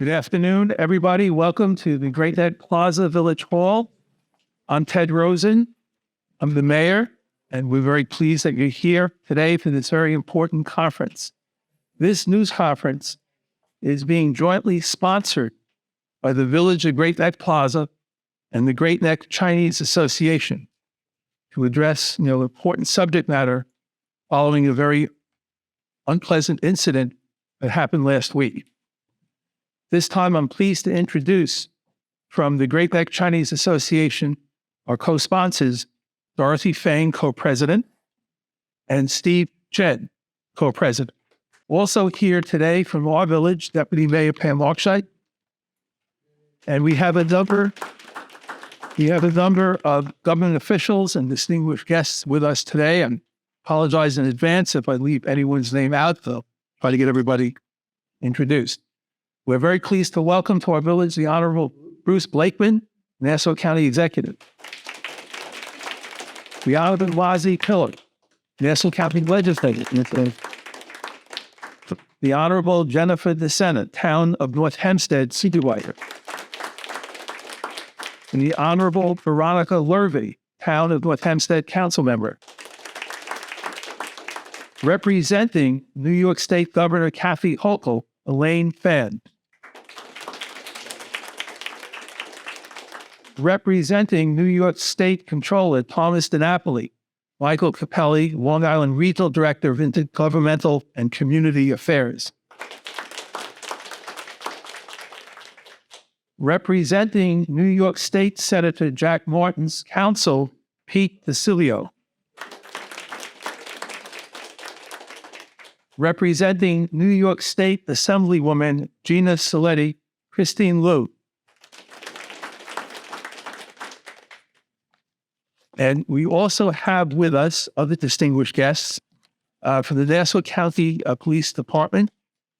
Good afternoon, everybody. Welcome to the Great Neck Plaza Village Hall. I'm Ted Rosen. I'm the mayor, and we're very pleased that you're here today for this very important conference. This news conference is being jointly sponsored by the Village of Great Neck Plaza and the Great Neck Chinese Association to address, important subject matter following a very unpleasant incident that happened last week. This time, I'm pleased to introduce from the Great Neck Chinese Association, our co-sponsors, Dorothy Fang, co-president, and Steve Chen, co-president. Also here today from our village, Deputy Mayor Pam Markscheid. And we have a number of government officials and distinguished guests with us today. I apologize in advance if I leave anyone's name out, though. Try to get everybody introduced. We're very pleased to welcome to our village the Honorable Bruce Blakeman, Nassau County Executive. The Honorable Wazi Pillar, Nassau County Legislature. The Honorable Jennifer DeSena, Town of North Hempstead Supervisor. And the Honorable Veronica Lurvy, Town of North Hempstead Council Member. Representing New York State Governor Kathy Hochul, Elaine Phan. Representing New York State Controller Thomas DiNapoli, Michael Capelli, Long Island Regional Director of Intergovernmental and Community Affairs. Representing New York State Senator Jack Martin's counsel, Pete DeCilio. Representing New York State Assemblywoman Gina Saletti, Christine Liu. And we also have with us other distinguished guests from the Nassau County Police Department,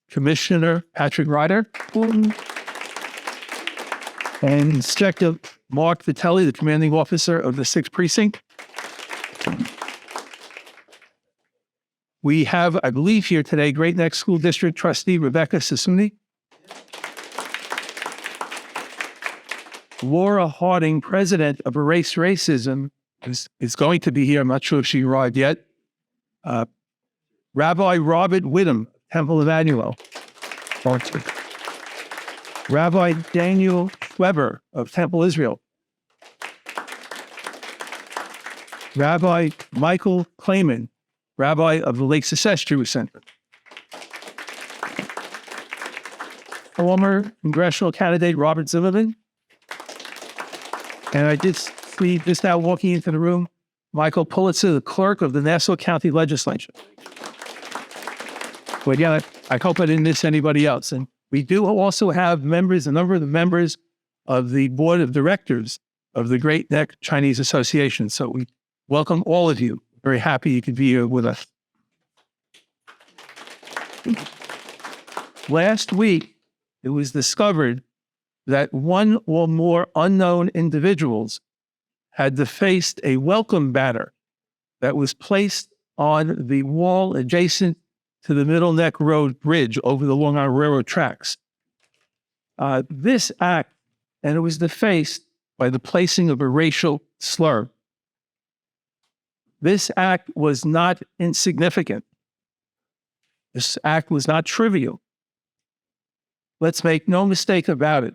Commissioner Patrick Ryder, and Inspector Mark Vitelli, the commanding officer of the 6th Precinct. We have, I believe, here today, Great Neck School District Trustee Rebecca Sassooni. Laura Harding, President of Erase Racism, is going to be here. I'm not sure if she arrived yet. Rabbi Robert Whittam, Temple Emmanuel. Rabbi Daniel Weber of Temple Israel. Rabbi Michael Clayman, Rabbi of the Lake Success Jewish Center. Former congressional candidate Robert Zimmerman. And I did see just now walking into the room, Michael Pulitzer, the clerk of the Nassau County Legislature. But yeah, I hope I didn't miss anybody else. And we do also have members, a number of the members of the board of directors of the Great Neck Chinese Association. So we welcome all of you. Very happy you could be here with us. Last week, it was discovered that one or more unknown individuals had defaced a welcome banner that was placed on the wall adjacent to the Middle Neck Road Bridge over the Long Island Railroad tracks. This act, and it was defaced by the placing of a racial slur. This act was not insignificant. This act was not trivial. Let's make no mistake about it.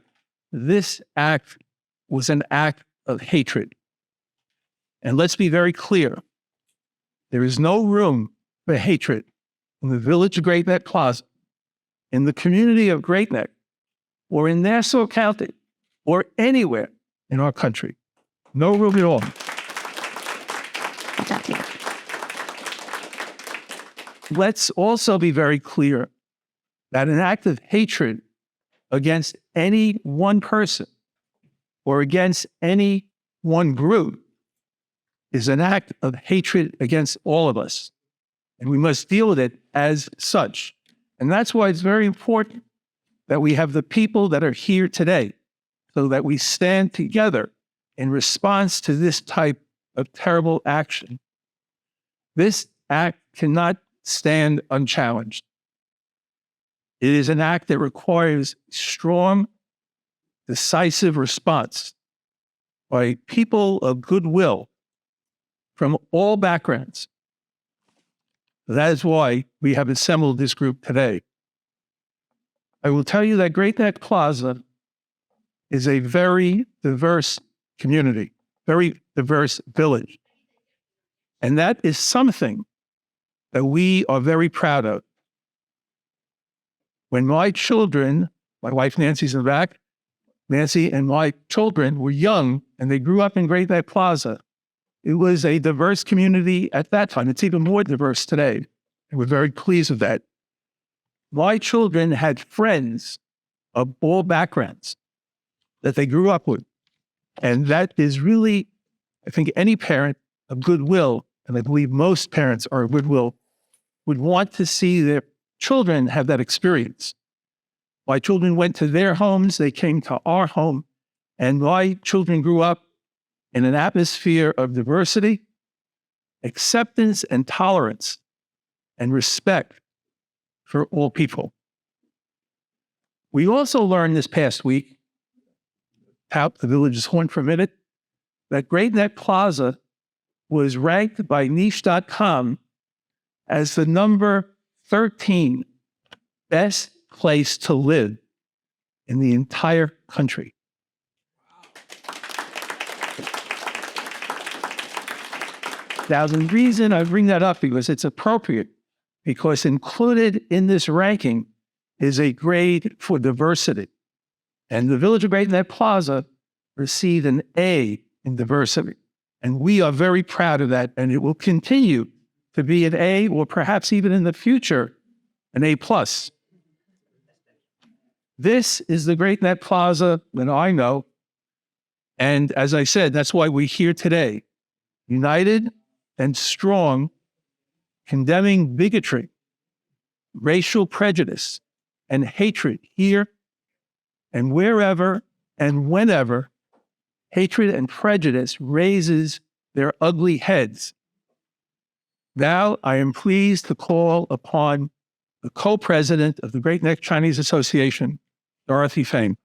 This act was an act of hatred. And let's be very clear. There is no room for hatred in the village of Great Neck Plaza, in the community of Great Neck, or in Nassau County, or anywhere in our country. No room at all. Let's also be very clear that an act of hatred against any one person or against any one group is an act of hatred against all of us. And we must deal with it as such. And that's why it's very important that we have the people that are here today so that we stand together in response to this type of terrible action. This act cannot stand unchallenged. It is an act that requires strong, decisive response by people of goodwill from all backgrounds. That is why we have assembled this group today. I will tell you that Great Neck Plaza is a very diverse community, very diverse village. And that is something that we are very proud of. When my children, my wife Nancy's in the back, Nancy and my children were young and they grew up in Great Neck Plaza, it was a diverse community at that time. It's even more diverse today. And we're very pleased with that. My children had friends of all backgrounds that they grew up with. And that is really, I think any parent of goodwill, and I believe most parents are of goodwill, would want to see their children have that experience. My children went to their homes, they came to our home, and my children grew up in an atmosphere of diversity, acceptance and tolerance, and respect for all people. We also learned this past week, tap the village's horn for a minute, that Great Neck Plaza was ranked by niche.com as the number 13 best place to live in the entire country. Now, the reason I bring that up because it's appropriate, because included in this ranking is a grade for diversity. And the Village of Great Neck Plaza received an A in diversity. And we are very proud of that, and it will continue to be an A, or perhaps even in the future, an A+. This is the Great Neck Plaza that I know. And as I said, that's why we're here today, united and strong, condemning bigotry, racial prejudice, and hatred here and wherever and whenever hatred and prejudice raises their ugly heads. Now, I am pleased to call upon the co-president of the Great Neck Chinese Association, Dorothy Fang.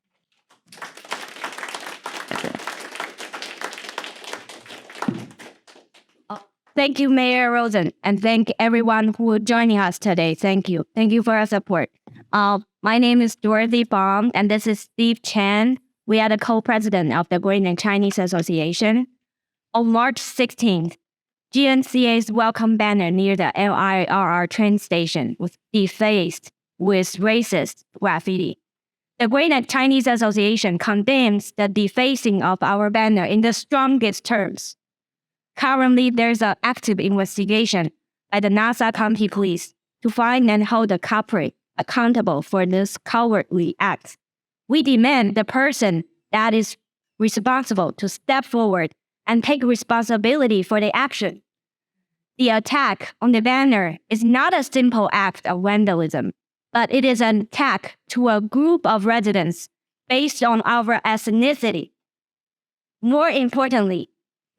Thank you, Mayor Rosen, and thank everyone who is joining us today. Thank you. Thank you for your support. My name is Dorothy Fang, and this is Steve Chen. We are the co-president of the Great Neck Chinese Association. On March 16th, GNCA's welcome banner near the LIRR train station was defaced with racist graffiti. The Great Neck Chinese Association condemns the defacing of our banner in the strongest terms. Currently, there's an active investigation by the Nassau County Police to find and hold the culprit accountable for this cowardly act. We demand the person that is responsible to step forward and take responsibility for the action. The attack on the banner is not a simple act of vandalism, but it is an attack to a group of residents based on our ethnicity. More importantly,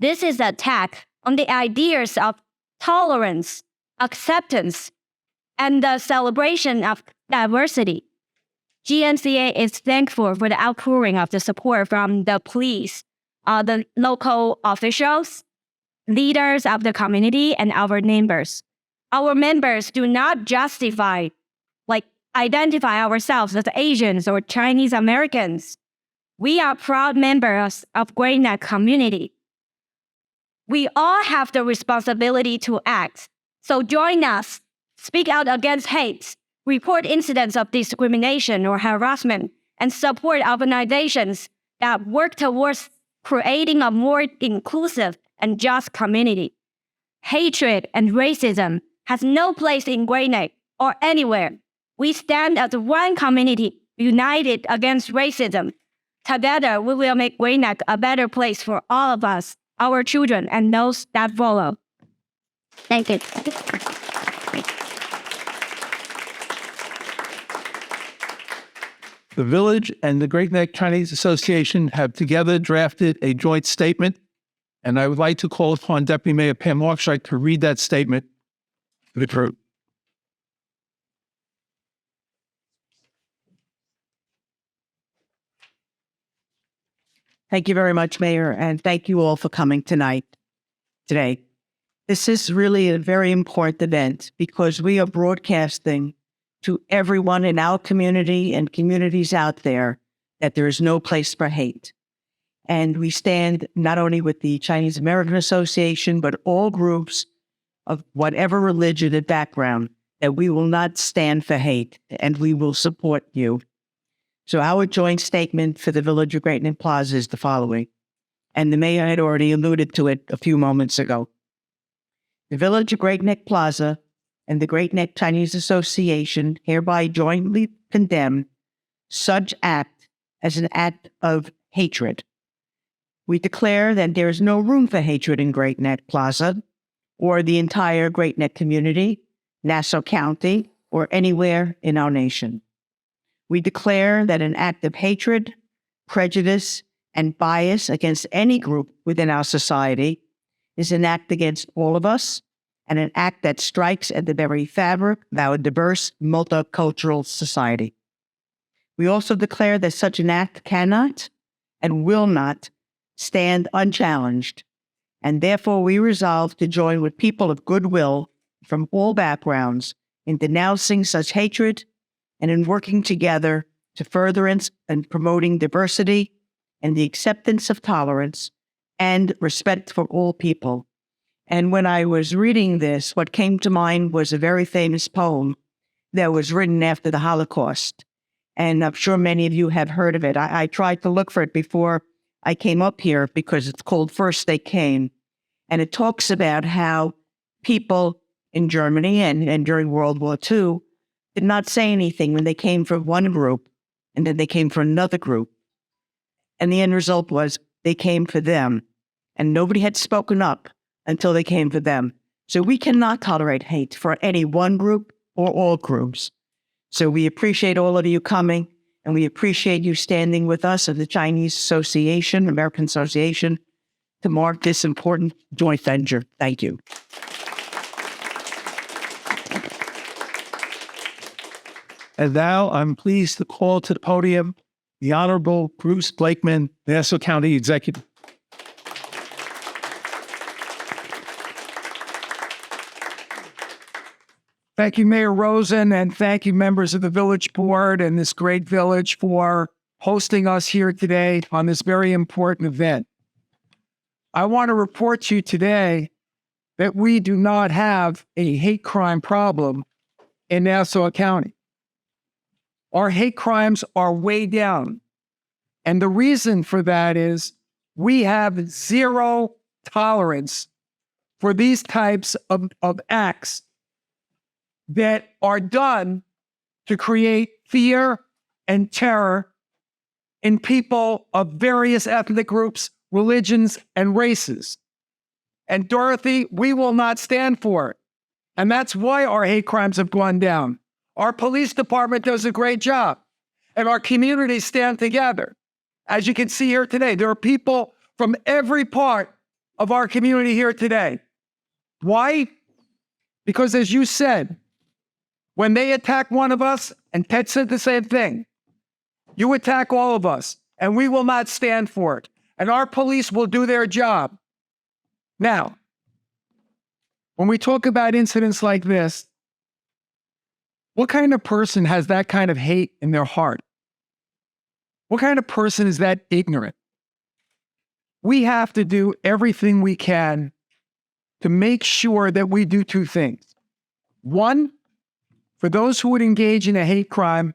this is an attack on the ideas of tolerance, acceptance, and the celebration of diversity. GNCA is thankful for the outpouring of the support from the police, the local officials, leaders of the community, and our neighbors. Our members do not identify ourselves as Asians or Chinese Americans. We are proud members of Great Neck Community. We all have the responsibility to act. So join us, speak out against hate, report incidents of discrimination or harassment, and support organizations that work towards creating a more inclusive and just community. Hatred and racism has no place in Great Neck or anywhere. We stand as one community, united against racism. Together, we will make Great Neck a better place for all of us, our children, and those that follow. Thank you. The Village and the Great Neck Chinese Association have together drafted a joint statement, and I would like to call upon Deputy Mayor Pam Markscheid to read that statement to the group. Thank you very much, Mayor, and thank you all for coming today. This is really a very important event because we are broadcasting to everyone in our community and communities out there that there is no place for hate. And we stand not only with the Chinese American Association, but all groups of whatever religion and background, that we will not stand for hate and we will support you. So our joint statement for the Village of Great Neck Plaza is the following, and the Mayor had already alluded to it a few moments ago. The Village of Great Neck Plaza and the Great Neck Chinese Association hereby jointly condemn such act as an act of hatred. We declare that there is no room for hatred in Great Neck Plaza or the entire Great Neck community, Nassau County, or anywhere in our nation. We declare that an act of hatred, prejudice, and bias against any group within our society is an act against all of us and an act that strikes at the very fabric of our diverse, multicultural society. We also declare that such an act cannot and will not stand unchallenged, and therefore we resolve to join with people of goodwill from all backgrounds in denouncing such hatred and in working together to furtherance and promoting diversity and the acceptance of tolerance and respect for all people. And when I was reading this, what came to mind was a very famous poem that was written after the Holocaust. And I'm sure many of you have heard of it. I tried to look for it before I came up here because it's called First They Came. And it talks about how people in Germany and during World War II did not say anything when they came from one group and then they came for another group. And the end result was they came for them. And nobody had spoken up until they came for them. So we cannot tolerate hate for any one group or all groups. So we appreciate all of you coming, and we appreciate you standing with us at the Chinese Association, American Association, to mark this important joint venture. Thank you. And now I'm pleased to call to the podium the Honorable Bruce Blakeman, Nassau County Executive. Thank you, Mayor Rosen, and thank you, members of the Village Board and this great village for hosting us here today on this very important event. I want to report to you today that we do not have a hate crime problem in Nassau County. Our hate crimes are way down. And the reason for that is we have zero tolerance for these types of acts that are done to create fear and terror in people of various ethnic groups, religions, and races. And Dorothy, we will not stand for it. And that's why our hate crimes have gone down. Our police department does a great job, and our communities stand together. As you can see here today, there are people from every part of our community here today. Why? Because as you said, when they attack one of us, and Ted said the same thing, you attack all of us, and we will not stand for it. And our police will do their job. Now, when we talk about incidents like this, what kind of person has that kind of hate in their heart? What kind of person is that ignorant? We have to do everything we can to make sure that we do two things. One, for those who would engage in a hate crime,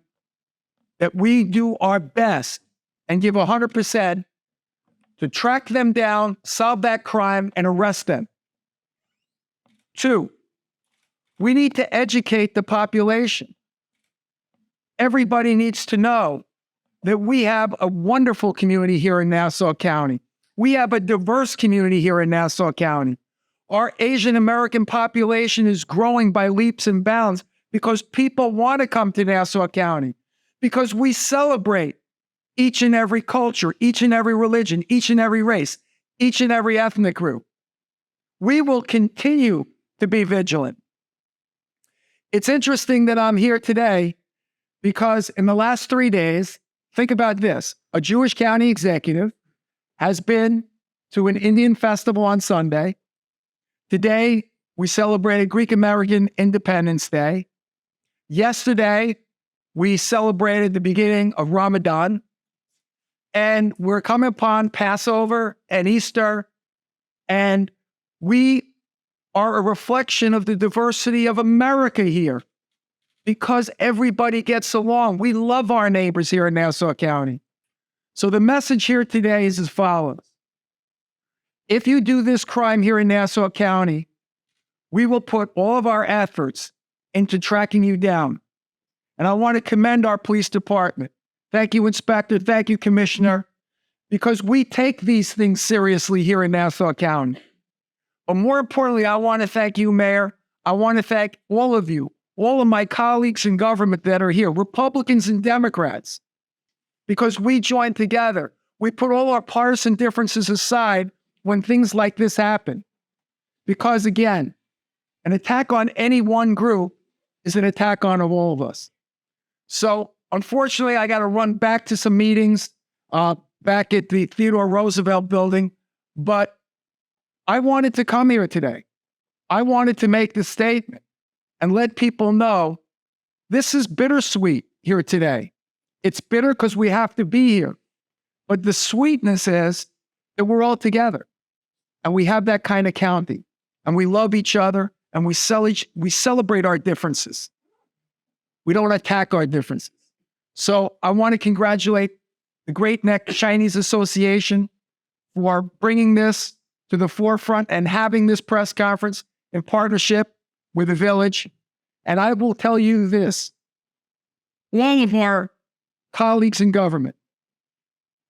that we do our best and give 100% to track them down, solve that crime, and arrest them. Two, we need to educate the population. Everybody needs to know that we have a wonderful community here in Nassau County. We have a diverse community here in Nassau County. Our Asian American population is growing by leaps and bounds because people want to come to Nassau County, because we celebrate each and every culture, each and every religion, each and every race, each and every ethnic group. We will continue to be vigilant. It's interesting that I'm here today because in the last 3 days, think about this, a Jewish county executive has been to an Indian festival on Sunday. Today, we celebrated Greek American Independence Day. Yesterday, we celebrated the beginning of Ramadan. And we're coming upon Passover and Easter. And we are a reflection of the diversity of America here because everybody gets along. We love our neighbors here in Nassau County. So the message here today is as follows. If you do this crime here in Nassau County, we will put all of our efforts into tracking you down. And I want to commend our police department. Thank you, Inspector. Thank you, Commissioner, because we take these things seriously here in Nassau County. But more importantly, I want to thank you, Mayor. I want to thank all of you, all of my colleagues in government that are here, Republicans and Democrats, because we joined together. We put all our partisan differences aside when things like this happen. Because again, an attack on any one group is an attack on all of us. So unfortunately, I got to run back to some meetings back at the Theodore Roosevelt building, but I wanted to come here today. I wanted to make the statement and let people know this is bittersweet here today. It's bitter because we have to be here. But the sweetness is that we're all together and we have that kind of county and we love each other and we celebrate our differences. We don't attack our differences. So I want to congratulate the Great Neck Chinese Association for bringing this to the forefront and having this press conference in partnership with the village. And I will tell you this, all of our colleagues in government,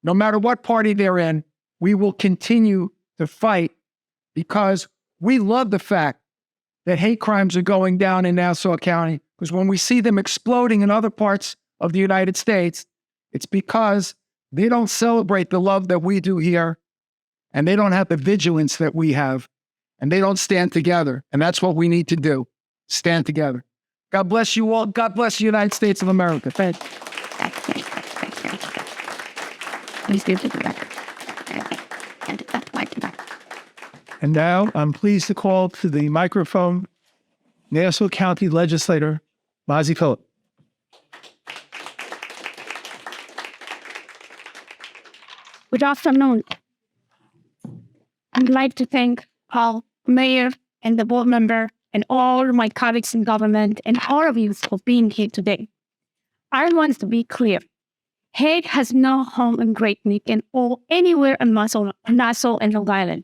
no matter what party they're in, we will continue to fight because we love the fact that hate crimes are going down in Nassau County, because when we see them exploding in other parts of the United States, it's because they don't celebrate the love that we do here, and they don't have the vigilance that we have, and they don't stand together. And that's what we need to do, stand together. God bless you all. God bless the United States of America. Thank you. And now I'm pleased to call to the microphone Nassau County Legislator Mazi Philip. Good afternoon. I'd like to thank our mayor and the board member and all my colleagues in government and all of you for being here today. I want to be clear. Hate has no home in Great Neck or anywhere in Nassau and Long Island.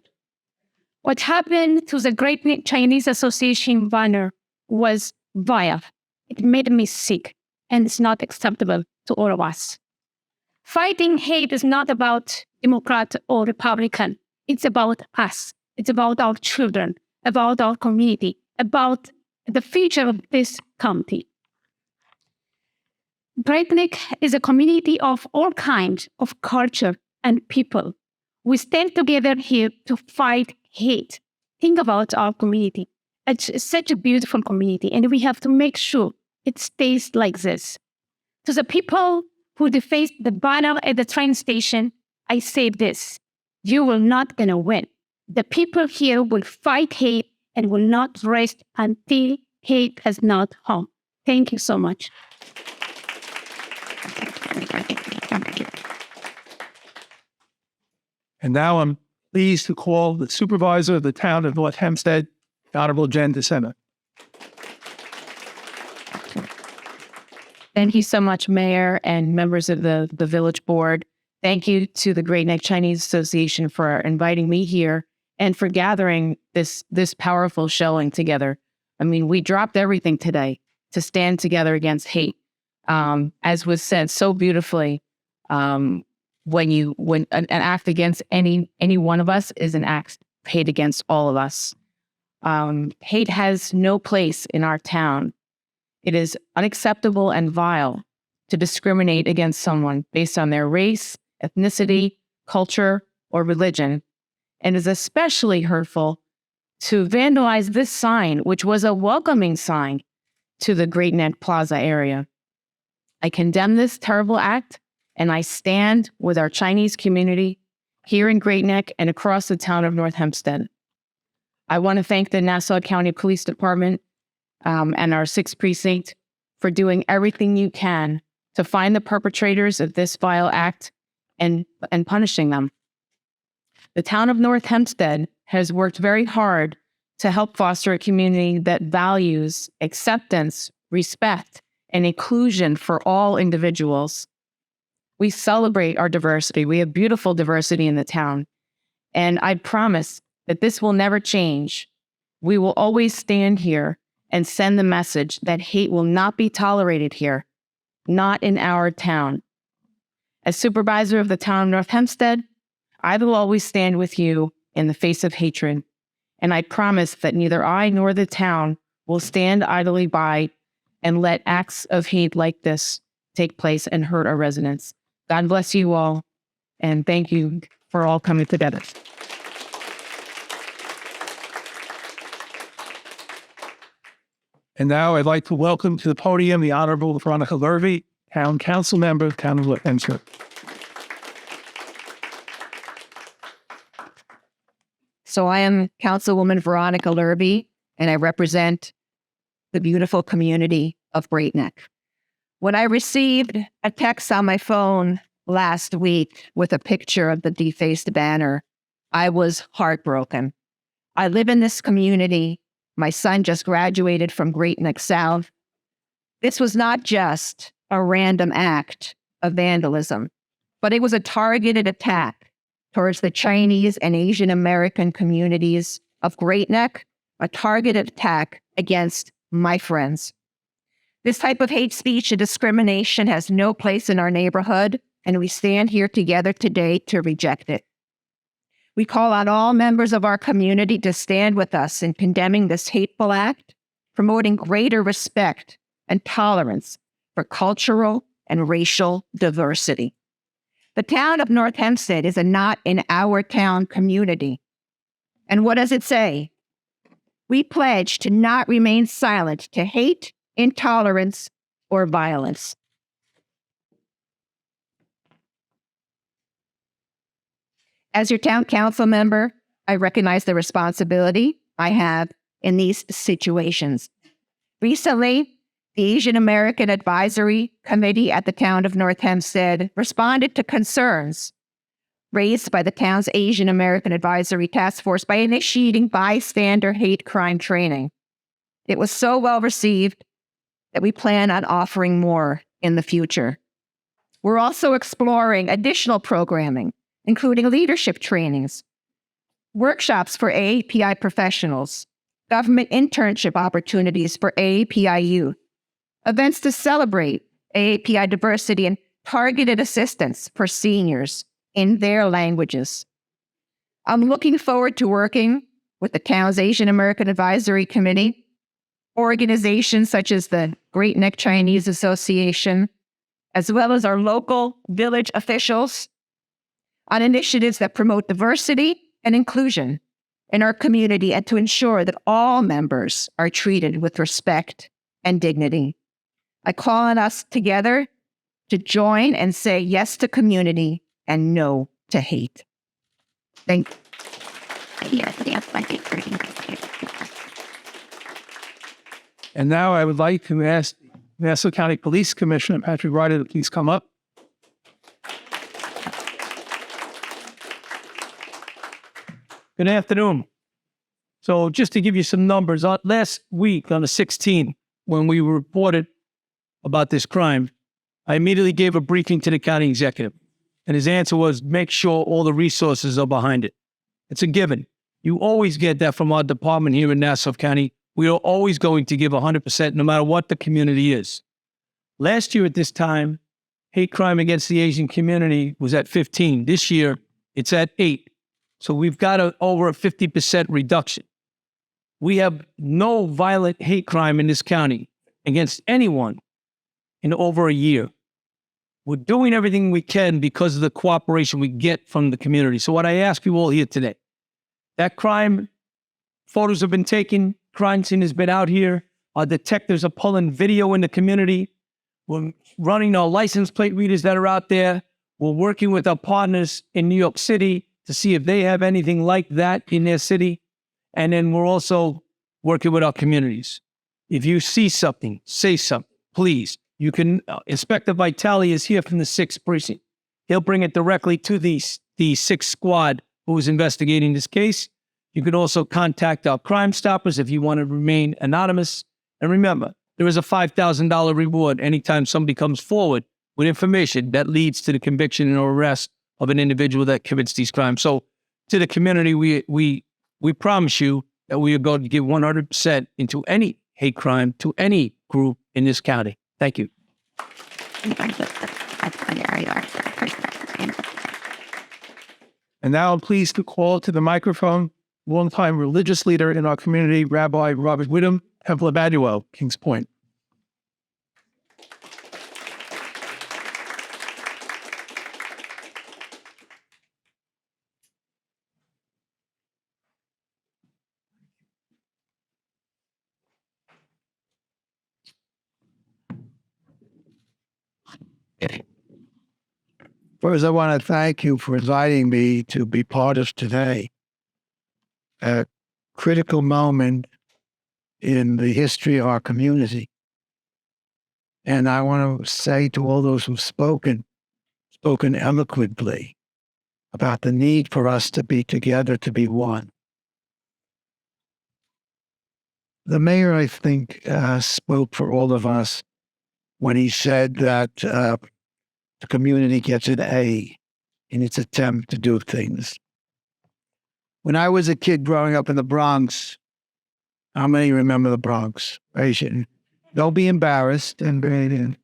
What happened to the Great Neck Chinese Association banner was vile. It made me sick, and it's not acceptable to all of us. Fighting hate is not about Democrat or Republican. It's about us. It's about our children, about our community, about the future of this county. Great Neck is a community of all kinds of culture and people. We stand together here to fight hate. Think about our community. It's such a beautiful community, and we have to make sure it stays like this. To the people who defaced the banner at the train station, I say this: you will not gonna win. The people here will fight hate and will not rest until hate has not home. Thank you so much. And now I'm pleased to call the supervisor of the town of North Hempstead, Honorable Jen DeSena. Thank you so much, Mayor and members of the Village Board. Thank you to the Great Neck Chinese Association for inviting me here and for gathering this powerful showing together. I mean, we dropped everything today to stand together against hate. As was said so beautifully, when an act against any one of us is an act of hate against all of us. Hate has no place in our town. It is unacceptable and vile to discriminate against someone based on their race, ethnicity, culture, or religion, and is especially hurtful to vandalize this sign, which was a welcoming sign to the Great Neck Plaza area. I condemn this terrible act, and I stand with our Chinese community here in Great Neck and across the town of North Hempstead. I want to thank the Nassau County Police Department and our 6th Precinct for doing everything you can to find the perpetrators of this vile act and punishing them. The town of North Hempstead has worked very hard to help foster a community that values acceptance, respect, and inclusion for all individuals. We celebrate our diversity. We have beautiful diversity in the town. And I promise that this will never change. We will always stand here and send the message that hate will not be tolerated here, not in our town. As supervisor of the town of North Hempstead, I will always stand with you in the face of hatred. And I promise that neither I nor the town will stand idly by and let acts of hate like this take place and hurt our residents. God bless you all, and thank you for all coming together. And now I'd like to welcome to the podium the Honorable Veronica Lurvy, Town Council Member, Town of North Hempstead. So I am Councilwoman Veronica Lurvy, and I represent the beautiful community of Great Neck. When I received a text on my phone last week with a picture of the defaced banner, I was heartbroken. I live in this community. My son just graduated from Great Neck South. This was not just a random act of vandalism, but it was a targeted attack towards the Chinese and Asian American communities of Great Neck, a targeted attack against my friends. This type of hate speech and discrimination has no place in our neighborhood, and we stand here together today to reject it. We call on all members of our community to stand with us in condemning this hateful act, promoting greater respect and tolerance for cultural and racial diversity. The town of North Hempstead is a not in our town community. And what does it say? We pledge to not remain silent to hate, intolerance, or violence. As your town council member, I recognize the responsibility I have in these situations. Recently, the Asian American Advisory Committee at the town of North Hempstead responded to concerns raised by the town's Asian American Advisory Task Force by initiating bystander hate crime training. It was so well received that we plan on offering more in the future. We're also exploring additional programming, including leadership trainings, workshops for AAPI professionals, government internship opportunities for AAPI youth, events to celebrate AAPI diversity, and targeted assistance for seniors in their languages. I'm looking forward to working with the town's Asian American Advisory Committee, organizations such as the Great Neck Chinese Association, as well as our local village officials on initiatives that promote diversity and inclusion in our community and to ensure that all members are treated with respect and dignity. I call on us together to join and say yes to community and no to hate. Thank you. And now I would like to ask Nassau County Police Commissioner Patrick Ryder to please come up. Good afternoon. So just to give you some numbers, last week on the 16th, when we were reported about this crime, I immediately gave a briefing to the county executive. And his answer was, make sure all the resources are behind it. It's a given. You always get that from our department here in Nassau County. We are always going to give 100% no matter what the community is. Last year at this time, hate crime against the Asian community was at 15. This year, it's at 8. So we've got over a 50% reduction. We have no violent hate crime in this county against anyone in over a year. We're doing everything we can because of the cooperation we get from the community. So what I ask you all here today, that crime, photos have been taken, crime scene has been out here, our detectives are pulling video in the community, we're running our license plate readers that are out there, we're working with our partners in New York City to see if they have anything like that in their city. And then we're also working with our communities. If you see something, say something, please. You can, Inspector Vitale is here from the 6th Precinct. He'll bring it directly to the 6th Squad who is investigating this case. You can also contact our Crime Stoppers if you want to remain anonymous. And remember, there is a $5,000 reward anytime somebody comes forward with information that leads to the conviction or arrest of an individual that commits these crimes. So to the community, we promise you that we are going to give 100% into any hate crime to any group in this county. Thank you. And now I'm pleased to call to the microphone longtime religious leader in our community, Rabbi Robert Whittam, Temple Emmanuel, Kings Point. First, I want to thank you for inviting me to be part of today, a critical moment in the history of our community. And I want to say to all those who've spoken eloquently about the need for us to be together, to be one. The mayor, I think, spoke for all of us when he said that the community gets an A in its attempt to do things. When I was a kid growing up in the Bronx, how many remember the Bronx? Don't be embarrassed. And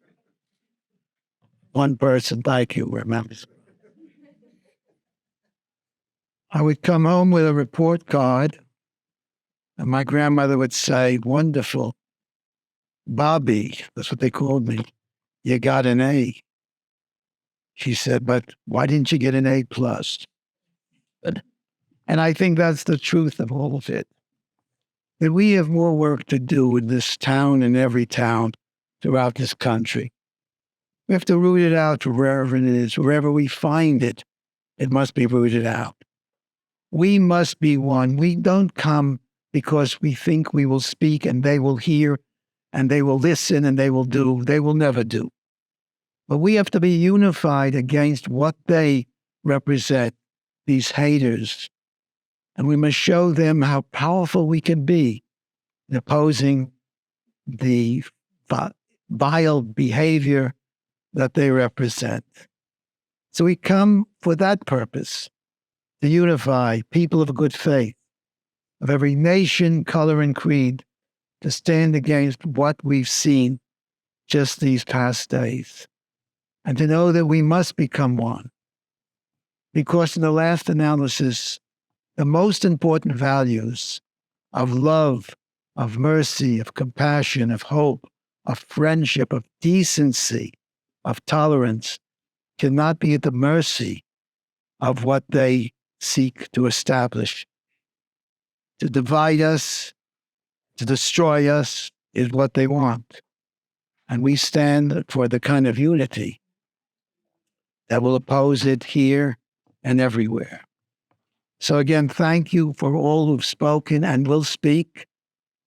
one person like you remembers. I would come home with a report card, and my grandmother would say, "Wonderful, Bobby," that's what they called me, "you got an A." She said, "But why didn't you get an A+?" And I think that's the truth of all of it. That we have more work to do in this town and every town throughout this country. We have to root it out wherever it is. Wherever we find it, it must be rooted out. We must be one. We don't come because we think we will speak and they will hear and they will listen and they will do. They will never do. But we have to be unified against what they represent, these haters. And we must show them how powerful we can be in opposing the vile behavior that they represent. So we come for that purpose, to unify people of good faith, of every nation, color, and creed, to stand against what we've seen just these past days, and to know that we must become one. Because in the last analysis, the most important values of love, of mercy, of compassion, of hope, of friendship, of decency, of tolerance, cannot be at the mercy of what they seek to establish. To divide us, to destroy us, is what they want. And we stand for the kind of unity that will oppose it here and everywhere. So again, thank you for all who've spoken and will speak.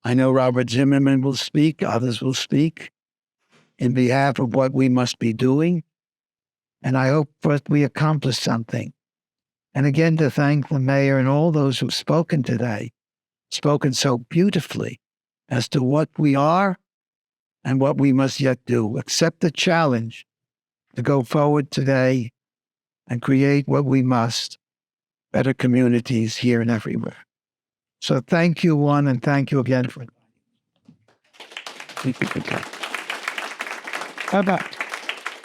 I know Robert Zimmerman will speak, others will speak in behalf of what we must be doing. And I hope that we accomplish something. And again, to thank the mayor and all those who've spoken today, spoken so beautifully as to what we are and what we must yet do. Accept the challenge to go forward today and create what we must, better communities here and everywhere. So thank you, one, and thank you again for How about?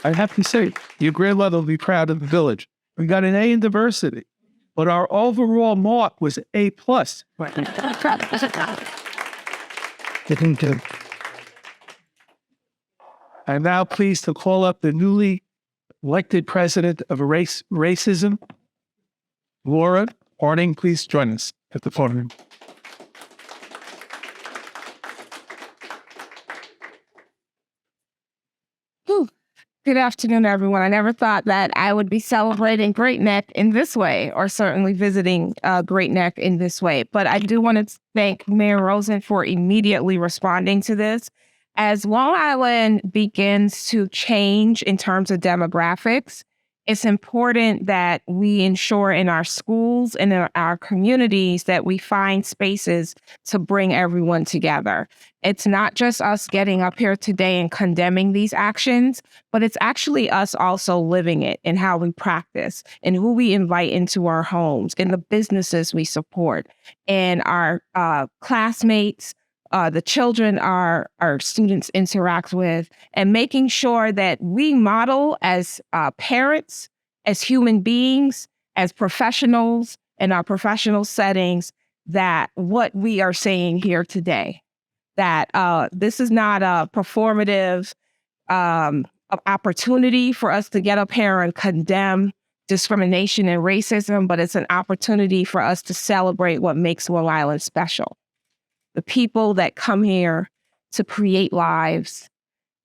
I have to say, your grandmother will be proud of the village. We got an A in diversity, but our overall mark was A+. I'm now pleased to call up the newly elected president of racism, Laura Harding. Please join us at the podium. Good afternoon, everyone. I never thought that I would be celebrating Great Neck in this way, or certainly visiting Great Neck in this way. But I do want to thank Mayor Rosen for immediately responding to this. As Long Island begins to change in terms of demographics, it's important that we ensure in our schools and in our communities that we find spaces to bring everyone together. It's not just us getting up here today and condemning these actions, but it's actually us also living it in how we practice and who we invite into our homes, in the businesses we support, and our classmates, the children our students interact with, and making sure that we model as parents, as human beings, as professionals in our professional settings, that what we are saying here today, that this is not a performative opportunity for us to get up here and condemn discrimination and racism, but it's an opportunity for us to celebrate what makes Long Island special. The people that come here to create lives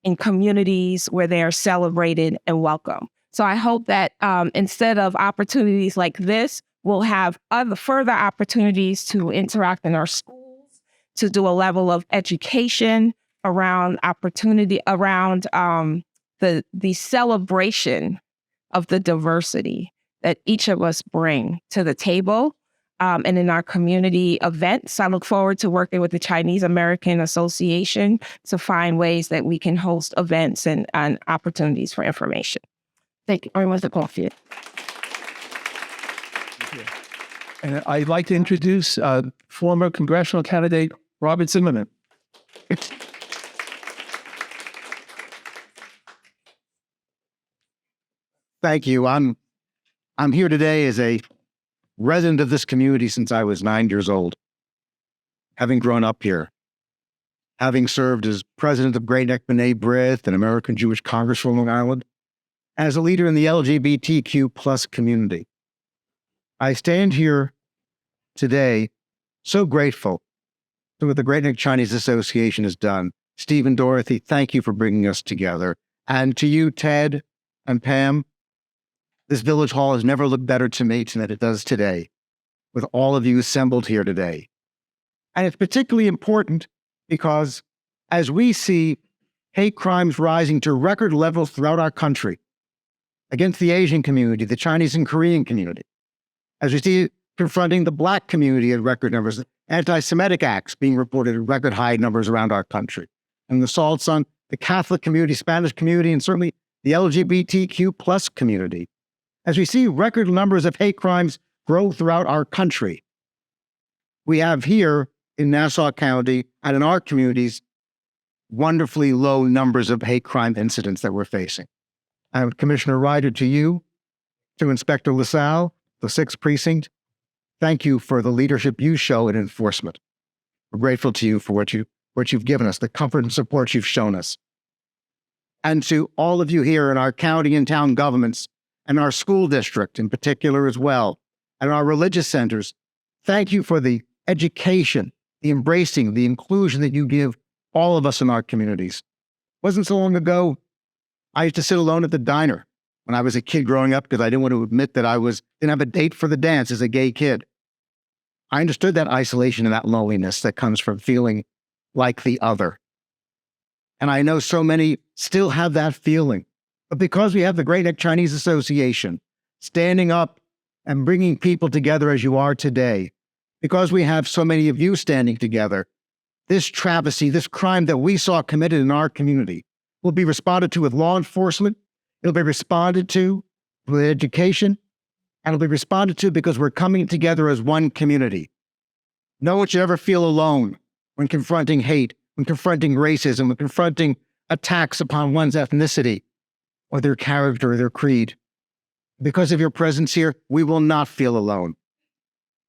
in communities where they are celebrated and welcome. So I hope that instead of opportunities like this, we'll have other further opportunities to interact in our schools, to do a level of education around opportunity, around the celebration of the diversity that each of us bring to the table. And in our community events, I look forward to working with the Chinese American Association to find ways that we can host events and opportunities for information. Thank you very much for the coffee. And I'd like to introduce former congressional candidate Robert Zimmerman. Thank you. I'm here today as a resident of this community since I was 9 years old, having grown up here, having served as president of Great Neck Plaza, an American Jewish Congress for Long Island, as a leader in the LGBTQ plus community. I stand here today so grateful for what the Great Neck Chinese Association has done. Steve and Dorothy, thank you for bringing us together. And to you, Ted and Pam, this village hall has never looked better to me than it does today, with all of you assembled here today. And it's particularly important because as we see hate crimes rising to record levels throughout our country against the Asian community, the Chinese and Korean community, as we see confronting the Black community at record numbers, anti-Semitic acts being reported at record high numbers around our country, and the assaults on the Catholic community, Spanish community, and certainly the LGBTQ plus community, as we see record numbers of hate crimes grow throughout our country, we have here in Nassau County and in our communities wonderfully low numbers of hate crime incidents that we're facing. And Commissioner Ryder, to you, to Inspector LaSalle, the 6th Precinct, thank you for the leadership you show in enforcement. We're grateful to you for what you've given us, the comfort and support you've shown us. And to all of you here in our county and town governments, and our school district in particular as well, and our religious centers, thank you for the education, the embracing, the inclusion that you give all of us in our communities. It wasn't so long ago, I used to sit alone at the diner when I was a kid growing up because I didn't want to admit that I didn't have a date for the dance as a gay kid. I understood that isolation and that loneliness that comes from feeling like the other. And I know so many still have that feeling. But because we have the Great Neck Chinese Association standing up and bringing people together as you are today, because we have so many of you standing together, this travesty, this crime that we saw committed in our community will be responded to with law enforcement. It'll be responded to with education, and it'll be responded to because we're coming together as one community. No one should ever feel alone when confronting hate, when confronting racism, when confronting attacks upon one's ethnicity, or their character, or their creed. Because of your presence here, we will not feel alone.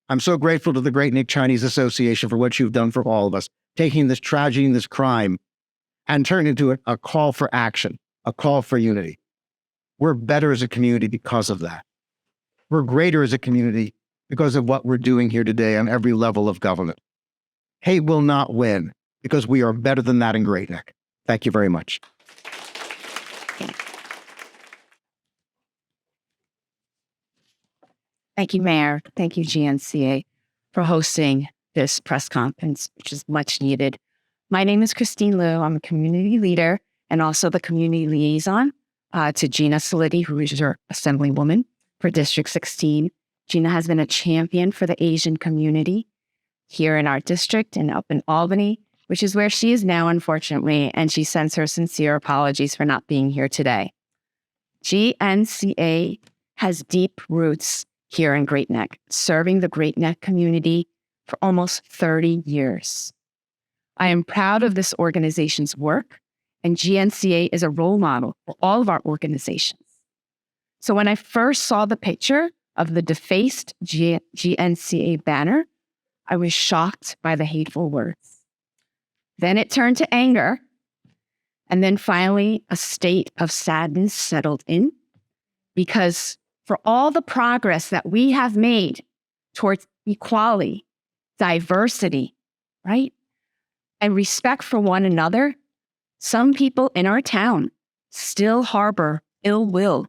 I'm so grateful to the Great Neck Chinese Association for what you've done for all of us, taking this tragedy and this crime and turning it into a call for action, a call for unity. We're better as a community because of that. We're greater as a community because of what we're doing here today on every level of government. Hate will not win because we are better than that in Great Neck. Thank you very much. Thank you, Mayor. Thank you, GNCA, for hosting this press conference, which is much needed. My name is Christine Liu. I'm a community leader and also the community liaison to Gina Soliti, who is your assemblywoman for District 16. Gina has been a champion for the Asian community here in our district and up in Albany, which is where she is now, unfortunately, and she sends her sincere apologies for not being here today. GNCA has deep roots here in Great Neck, serving the Great Neck community for almost 30 years. I am proud of this organization's work, and GNCA is a role model for all of our organizations. So when I first saw the picture of the defaced GNCA banner, I was shocked by the hateful words. Then it turned to anger, and then finally a state of sadness settled in, because for all the progress that we have made towards equality, diversity, right, and respect for one another, some people in our town still harbor ill will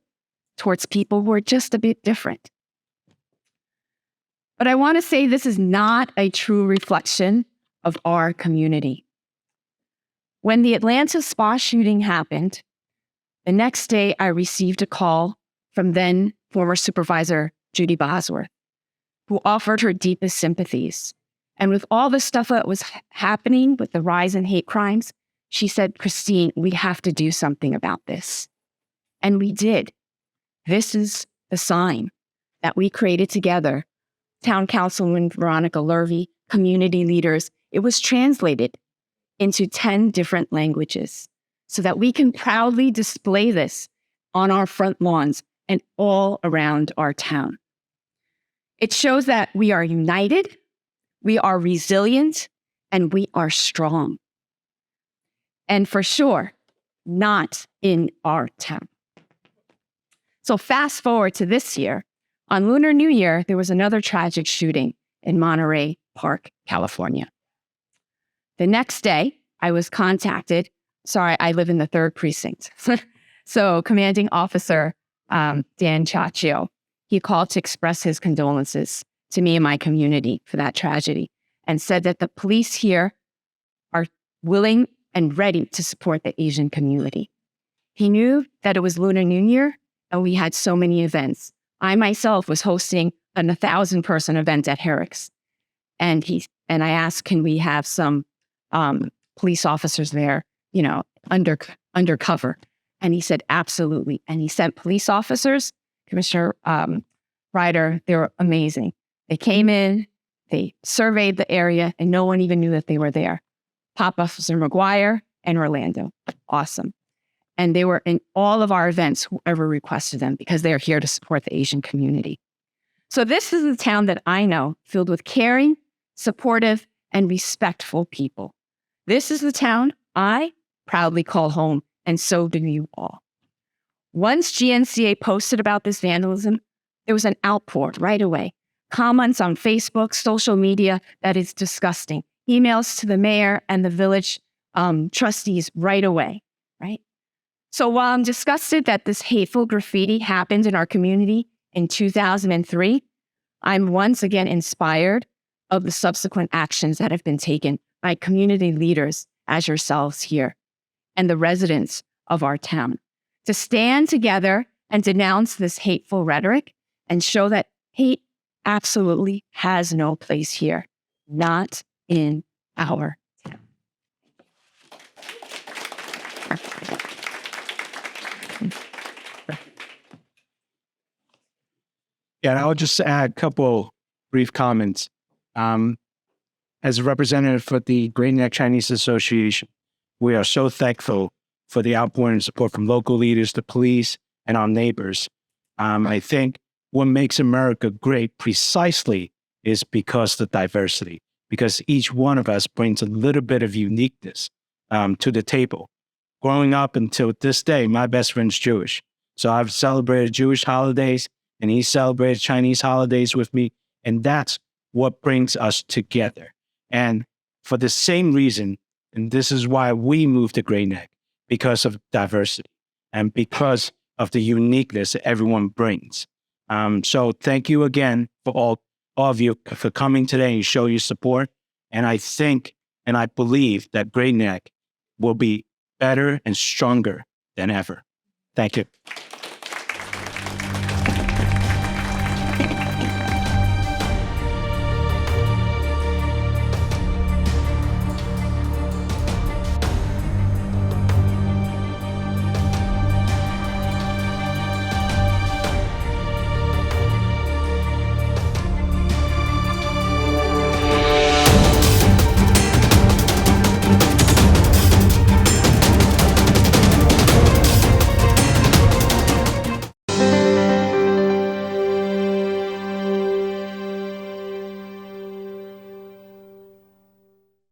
towards people who are just a bit different. But I want to say this is not a true reflection of our community. When the Atlanta spa shooting happened, the next day I received a call from then former supervisor Judy Bosworth, who offered her deepest sympathies. And with all the stuff that was happening with the rise in hate crimes, she said, Christine, we have to do something about this. And we did. This is the sign that we created together. Town Councilwoman Veronica Lurvy, community leaders. It was translated into 10 different languages so that we can proudly display this on our front lawns and all around our town. It shows that we are united, we are resilient, and we are strong. And for sure, not in our town. So fast forward to this year. On Lunar New Year, there was another tragic shooting in Monterey Park, California. The next day, I was contacted. Sorry, I live in the 3rd precinct. So Commanding Officer Dan Chaccio, he called to express his condolences to me and my community for that tragedy and said that the police here are willing and ready to support the Asian community. He knew that it was Lunar New Year and we had so many events. I myself was hosting a 1,000-person event at Herrick's. And I asked, can we have some police officers there, you know, undercover? And he said, absolutely. And he sent police officers, Commissioner Ryder, they were amazing. They came in, they surveyed the area, and no one even knew that they were there. Pop Officer McGuire and Orlando, awesome. And they were in all of our events, whoever requested them, because they are here to support the Asian community. So this is a town that I know, filled with caring, supportive, and respectful people. This is the town I proudly call home, and so do you all. Once GNCA posted about this vandalism, there was an outpour right away. Comments on Facebook, social media, that is disgusting. Emails to the mayor and the village trustees right away, right? So while I'm disgusted that this hateful graffiti happened in our community in 2003, I'm once again inspired of the subsequent actions that have been taken by community leaders as yourselves here and the residents of our town to stand together and denounce this hateful rhetoric and show that hate absolutely has no place here, not in our town. Yeah, and I'll just add a couple brief comments. As a representative for the Great Neck Chinese Association, we are so thankful for the outpouring of support from local leaders, the police, and our neighbors. I think what makes America great precisely is because of the diversity, because each one of us brings a little bit of uniqueness to the table. Growing up until this day, my best friend's Jewish. So I've celebrated Jewish holidays, and he celebrated Chinese holidays with me, and that's what brings us together. And for the same reason, and this is why we moved to Great Neck, because of diversity and because of the uniqueness that everyone brings. So thank you again for all of you for coming today and show your support. And I think and I believe that Great Neck will be better and stronger than ever. Thank you.